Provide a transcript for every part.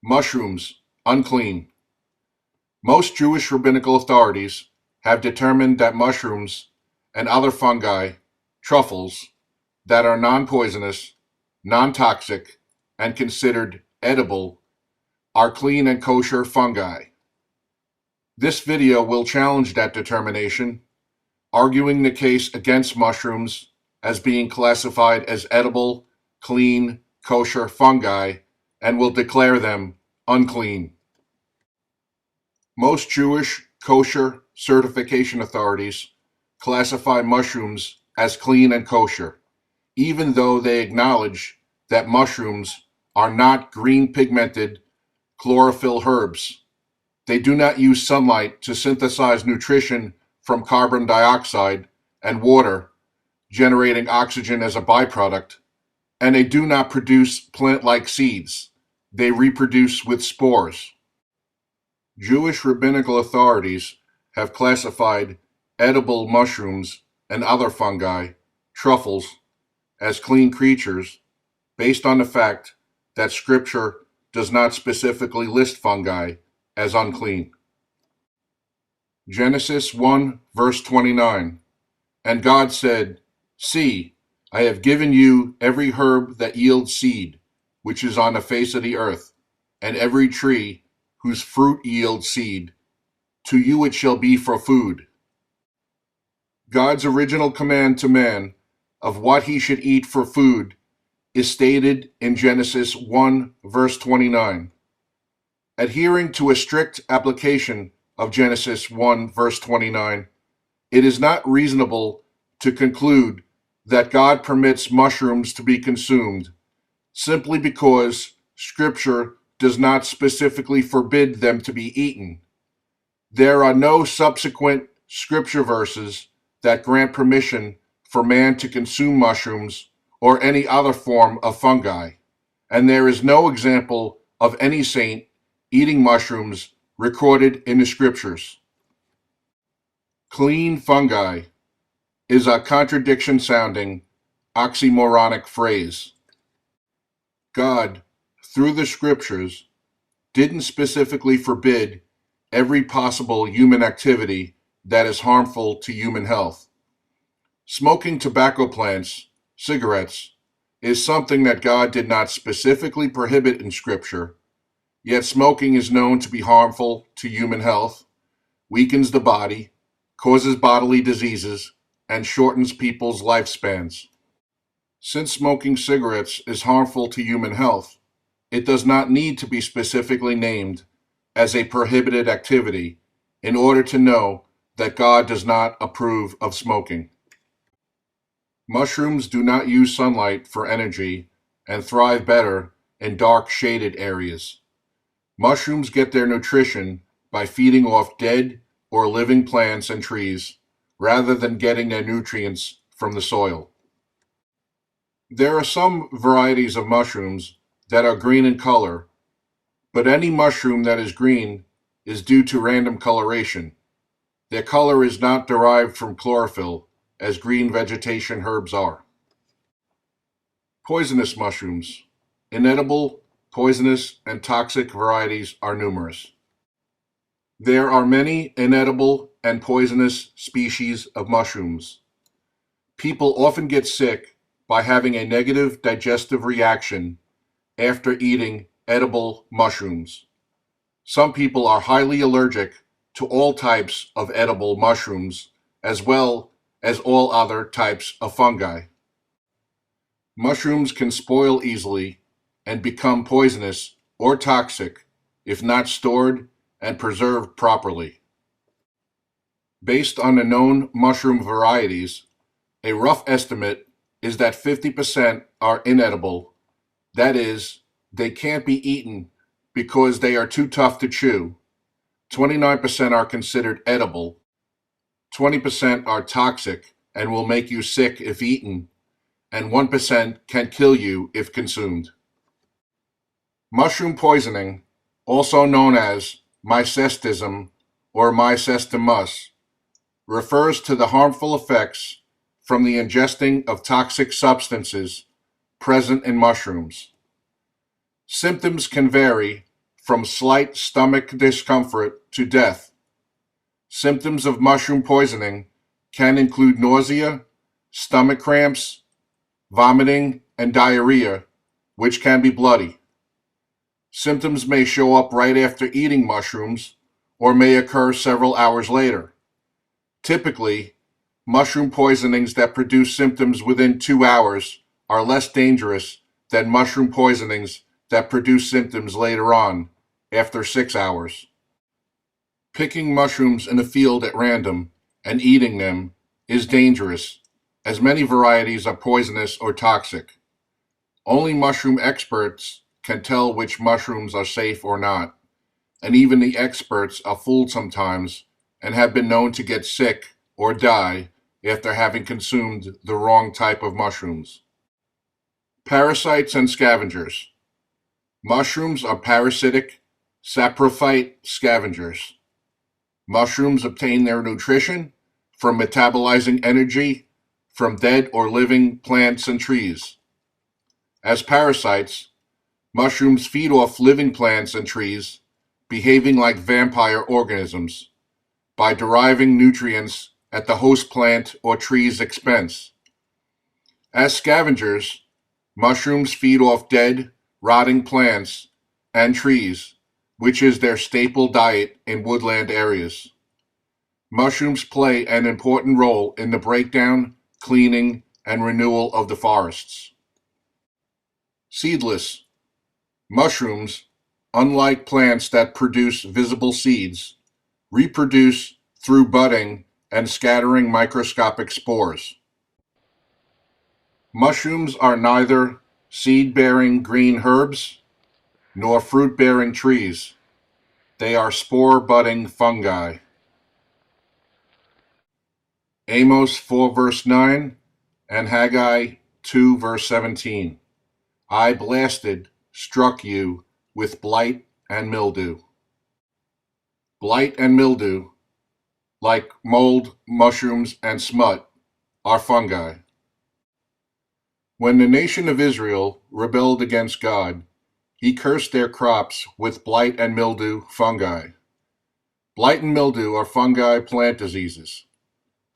Mushrooms, unclean. Most Jewish rabbinical authorities have determined that mushrooms and other fungi, truffles, that are non-poisonous, non-toxic, and considered edible are clean and kosher fungi. This video will challenge that determination, arguing the case against mushrooms as being classified as edible, clean, kosher fungi, and will declare them unclean. Most Jewish kosher certification authorities classify mushrooms as clean and kosher, even though they acknowledge that mushrooms are not green pigmented chlorophyll herbs. They do not use sunlight to synthesize nutrition from carbon dioxide and water, generating oxygen as a byproduct, and they do not produce plant-like seeds. They reproduce with spores. Jewish rabbinical authorities have classified edible mushrooms and other fungi, truffles, as clean creatures based on the fact that Scripture does not specifically list fungi as unclean. Genesis 1 verse 29, "And God said, See, I have given you every herb that yields seed, which is on the face of the earth, and every tree whose fruit yields seed. To you it shall be for food." God's original command to man of what he should eat for food is stated in Genesis 1 verse 29. Adhering to a strict application of Genesis 1 verse 29, it is not reasonable to conclude that God permits mushrooms to be consumed simply because Scripture does not specifically forbid them to be eaten. There are no subsequent Scripture verses that grant permission for man to consume mushrooms or any other form of fungi, and there is no example of any saint eating mushrooms recorded in the Scriptures. Clean fungi is a contradiction-sounding, oxymoronic phrase. God, through the Scriptures, didn't specifically forbid every possible human activity that is harmful to human health. Smoking tobacco plants, cigarettes, is something that God did not specifically prohibit in Scripture, yet smoking is known to be harmful to human health, weakens the body, causes bodily diseases, and shortens people's lifespans. Since smoking cigarettes is harmful to human health, it does not need to be specifically named as a prohibited activity in order to know that God does not approve of smoking. Mushrooms do not use sunlight for energy and thrive better in dark, shaded areas. Mushrooms get their nutrition by feeding off dead or living plants and trees rather than getting their nutrients from the soil. There are some varieties of mushrooms that are green in color, but any mushroom that is green is due to random coloration. Their color is not derived from chlorophyll, as green vegetation herbs are. Poisonous mushrooms. Inedible, poisonous, and toxic varieties are numerous. There are many inedible and poisonous species of mushrooms. People often get sick by having a negative digestive reaction after eating edible mushrooms. Some people are highly allergic to all types of edible mushrooms, as well as all other types of fungi. Mushrooms can spoil easily and become poisonous or toxic if not stored and preserved properly. Based on the known mushroom varieties, a rough estimate is that 50% are inedible. That is, they can't be eaten because they are too tough to chew. 29% are considered edible. 20% are toxic and will make you sick if eaten, and 1% can kill you if consumed. Mushroom poisoning, also known as myceticism or mycetimus, refers to the harmful effects from the ingesting of toxic substances present in mushrooms. Symptoms can vary from slight stomach discomfort to death. Symptoms of mushroom poisoning can include nausea, stomach cramps, vomiting, and diarrhea, which can be bloody. Symptoms may show up right after eating mushrooms or may occur several hours later. Typically, mushroom poisonings that produce symptoms within 2 hours are less dangerous than mushroom poisonings that produce symptoms later on, after 6 hours. Picking mushrooms in a field at random and eating them is dangerous, as many varieties are poisonous or toxic. Only mushroom experts can tell which mushrooms are safe or not, and even the experts are fooled sometimes and have been known to get sick or die after having consumed the wrong type of mushrooms. Parasites and scavengers. Mushrooms are parasitic, saprophyte scavengers. Mushrooms obtain their nutrition from metabolizing energy from dead or living plants and trees. As parasites, mushrooms feed off living plants and trees, behaving like vampire organisms, by deriving nutrients at the host plant or tree's expense. As scavengers, mushrooms feed off dead, rotting plants and trees, which is their staple diet in woodland areas. Mushrooms play an important role in the breakdown, cleaning, and renewal of the forests. Seedless. Mushrooms, unlike plants that produce visible seeds, reproduce through budding and scattering microscopic spores. Mushrooms are neither seed-bearing green herbs nor fruit-bearing trees. They are spore-budding fungi. Amos 4 verse 9 and Haggai 2 verse 17. I blasted, struck you with blight and mildew. Blight and mildew, like mold, mushrooms, and smut, are fungi. When the nation of Israel rebelled against God, he cursed their crops with blight and mildew fungi. Blight and mildew are fungi plant diseases.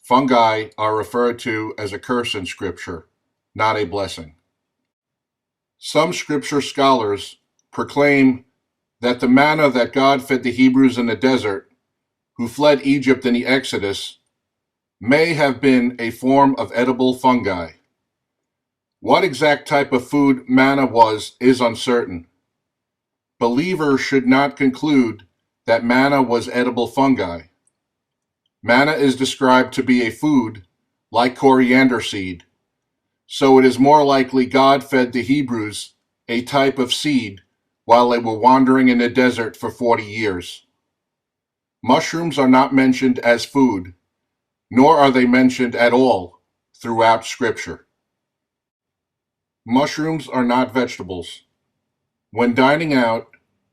Fungi are referred to as a curse in Scripture, not a blessing. Some Scripture scholars proclaim that the manna that God fed the Hebrews in the desert, who fled Egypt in the Exodus, may have been a form of edible fungi. What exact type of food manna was is uncertain. Believers should not conclude that manna was edible fungi. Manna is described to be a food like coriander seed, so it is more likely God fed the Hebrews a type of seed while they were wandering in the desert for 40 years. Mushrooms are not mentioned as food, nor are they mentioned at all throughout Scripture. Mushrooms are not vegetables. When dining out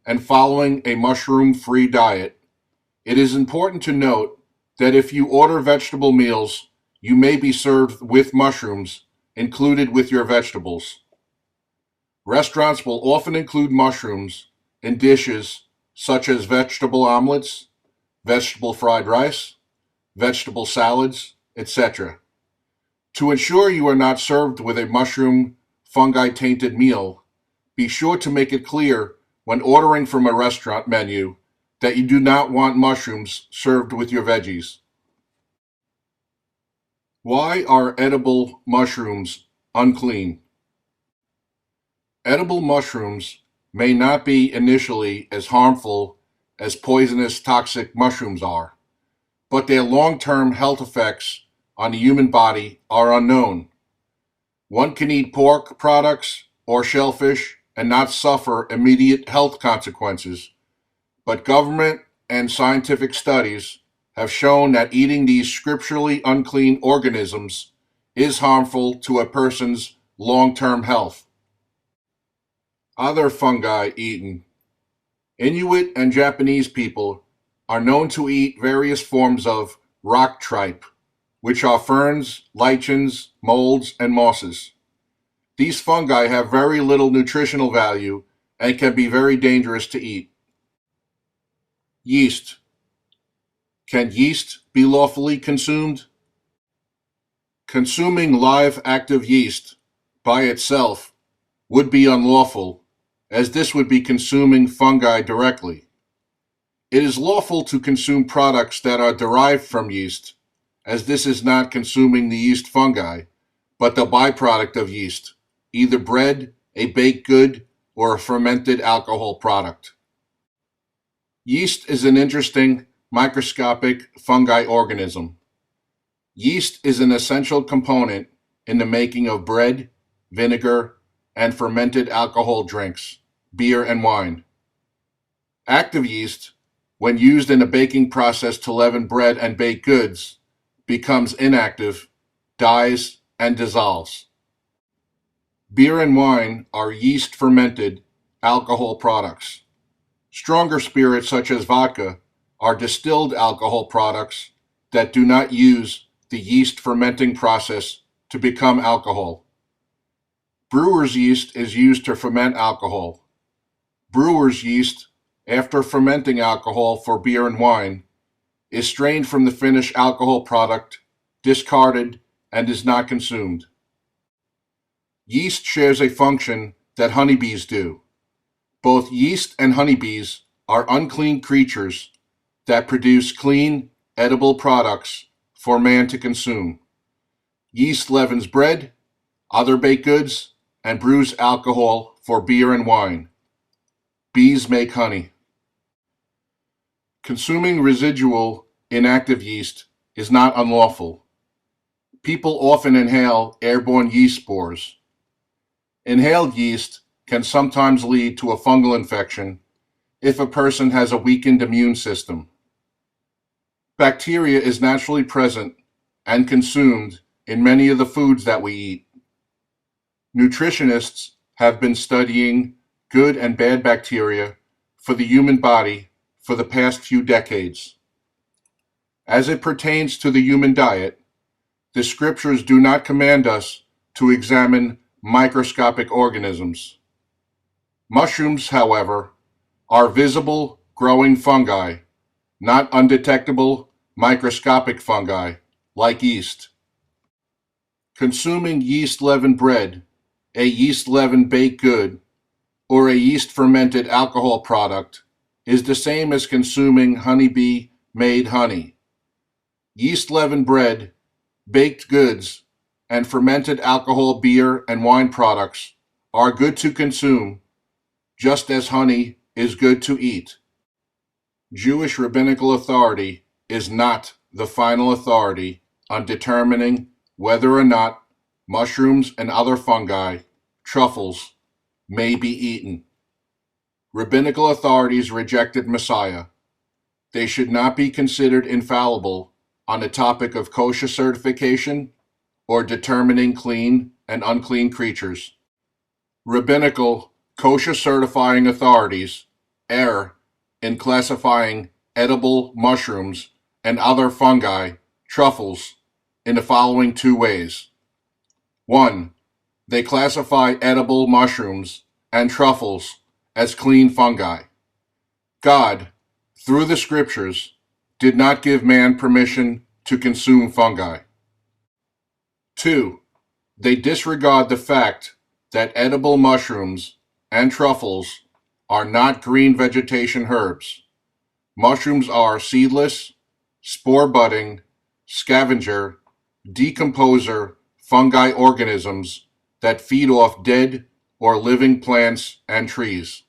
and following a mushroom-free diet, it is important to note that if you order vegetable meals, you may be served with mushrooms included with your vegetables. Restaurants will often include mushrooms in dishes such as vegetable omelets, vegetable fried rice, vegetable salads, etc. To ensure you are not served with a mushroom fungi-tainted meal, be sure to make it clear when ordering from a restaurant menu that you do not want mushrooms served with your veggies. Why are edible mushrooms unclean? Edible mushrooms may not be initially as harmful as poisonous toxic mushrooms are, but their long-term health effects on the human body are unknown. One can eat pork products or shellfish and not suffer immediate health consequences, but government and scientific studies have shown that eating these scripturally unclean organisms is harmful to a person's long-term health. Other fungi eaten. Inuit and Japanese people are known to eat various forms of rock tripe, which are ferns, lichens, molds, and mosses. These fungi have very little nutritional value and can be very dangerous to eat. Yeast. Can yeast be lawfully consumed? Consuming live active yeast by itself would be unlawful, as this would be consuming fungi directly. It is lawful to consume products that are derived from yeast, as this is not consuming the yeast fungi, but the byproduct of yeast, either bread, a baked good, or a fermented alcohol product. Yeast is an interesting microscopic fungi organism. Yeast is an essential component in the making of bread, vinegar, and fermented alcohol drinks, beer and wine. Active yeast, when used in a baking process to leaven bread and baked goods, becomes inactive, dies, and dissolves. Beer and wine are yeast-fermented alcohol products. Stronger spirits such as vodka are distilled alcohol products that do not use the yeast fermenting process to become alcohol. Brewer's yeast is used to ferment alcohol. Brewer's yeast, after fermenting alcohol for beer and wine, is strained from the finished alcohol product, discarded, and is not consumed. Yeast shares a function that honeybees do. Both yeast and honeybees are unclean creatures that produce clean, edible products for man to consume. Yeast leavens bread, other baked goods, and brews alcohol for beer and wine. Bees make honey. Consuming residual inactive yeast is not unlawful. People often inhale airborne yeast spores. Inhaled yeast can sometimes lead to a fungal infection if a person has a weakened immune system. Bacteria is naturally present and consumed in many of the foods that we eat. Nutritionists have been studying good and bad bacteria for the human body for the past few decades. As it pertains to the human diet, the scriptures do not command us to examine microscopic organisms. Mushrooms, however, are visible growing fungi, not undetectable microscopic fungi like yeast. Consuming yeast-leavened bread, a yeast-leavened baked good, or a yeast-fermented alcohol product is the same as consuming honeybee-made honey. Yeast-leavened bread, baked goods, and fermented alcohol beer and wine products are good to consume, just as honey is good to eat. Jewish rabbinical authority is not the final authority on determining whether or not mushrooms and other fungi, truffles, may be eaten. Rabbinical authorities rejected Messiah. They should not be considered infallible on the topic of kosher certification or determining clean and unclean creatures. Rabbinical kosher certifying authorities err in classifying edible mushrooms and other fungi, truffles, in the following two ways. 1. They classify edible mushrooms and truffles as clean fungi. God, through the scriptures, did not give man permission to consume fungi. 2. They disregard the fact that edible mushrooms and truffles are not green vegetation herbs. Mushrooms are seedless, spore-budding, scavenger, decomposer fungi organisms that feed off dead or living plants and trees.